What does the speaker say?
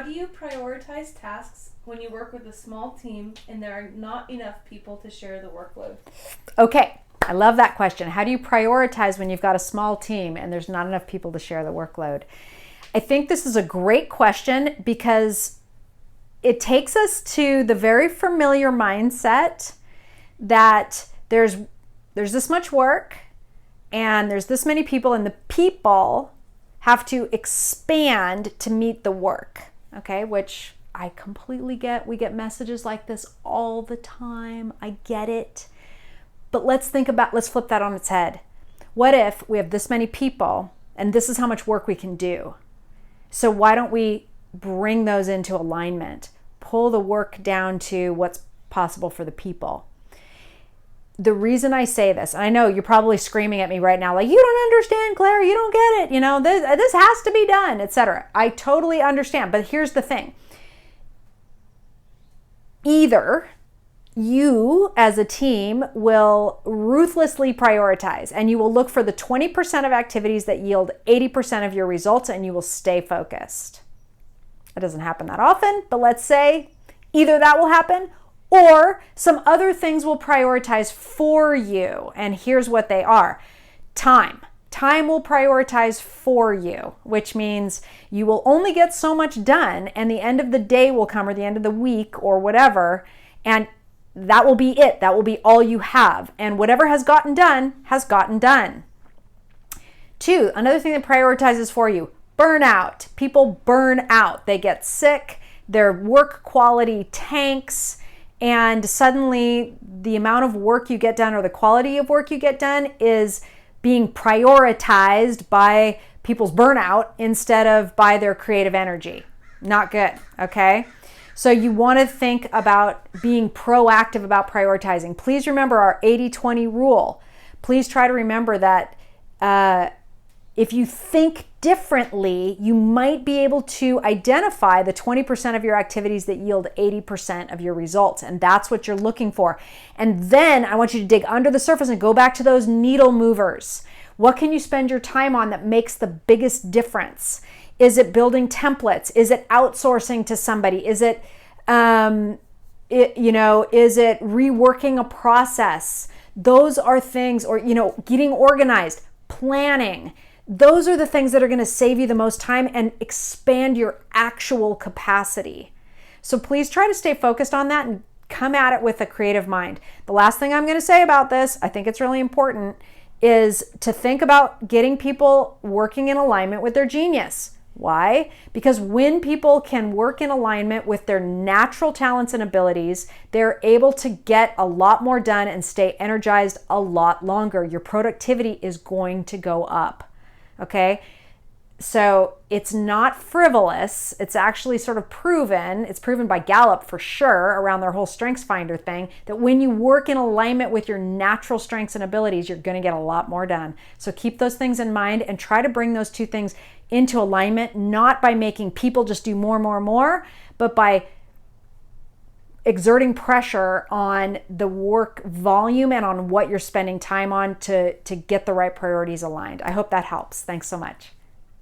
do you prioritize tasks when you work with a small team and there are not enough people to share the workload? Okay, I love that question. How do you prioritize when you've got a small team and there's not enough people to share the workload? I think this is a great question because it takes us to the very familiar mindset that there's this much work and there's this many people, and the people have to expand to meet the work, okay? Which I completely get. We get messages like this all the time. I get it. But let's flip that on its head. What if we have this many people and this is how much work we can do? So why don't we bring those into alignment? Pull the work down to what's possible for the people. The reason I say this, and I know you're probably screaming at me right now, like, you don't understand, Claire, you don't get it, this has to be done, etc. I totally understand, but here's the thing. Either you as a team will ruthlessly prioritize and you will look for the 20% of activities that yield 80% of your results and you will stay focused. It doesn't happen that often, but let's say either that will happen or some other things will prioritize for you. And here's what they are. Time. Time will prioritize for you, which means you will only get so much done and the end of the day will come or the end of the week or whatever. And that will be it. That will be all you have. And whatever has gotten done has gotten done. 2, another thing that prioritizes for you, burnout. People burn out. They get sick. Their work quality tanks. And suddenly the amount of work you get done or the quality of work you get done is being prioritized by people's burnout instead of by their creative energy. Not good, okay? So you want to think about being proactive about prioritizing. Please remember our 80-20 rule. Please try to remember that if you think differently, you might be able to identify the 20% of your activities that yield 80% of your results. And that's what you're looking for. And then I want you to dig under the surface and go back to those needle movers. What can you spend your time on that makes the biggest difference? Is it building templates? Is it outsourcing to somebody? Is it, is it reworking a process? Those are things, or, getting organized, planning. Those are the things that are going to save you the most time and expand your actual capacity. So please try to stay focused on that and come at it with a creative mind. The last thing I'm going to say about this, I think it's really important, is to think about getting people working in alignment with their genius. Why? Because when people can work in alignment with their natural talents and abilities, they're able to get a lot more done and stay energized a lot longer. Your productivity is going to go up. Okay, so it's not frivolous. It's actually sort of proven. It's proven by Gallup for sure around their whole Strengths Finder thing that when you work in alignment with your natural strengths and abilities, you're going to get a lot more done. So keep those things in mind and try to bring those two things into alignment, not by making people just do more, but by exerting pressure on the work volume and on what you're spending time on to get the right priorities aligned. I hope that helps. Thanks so much.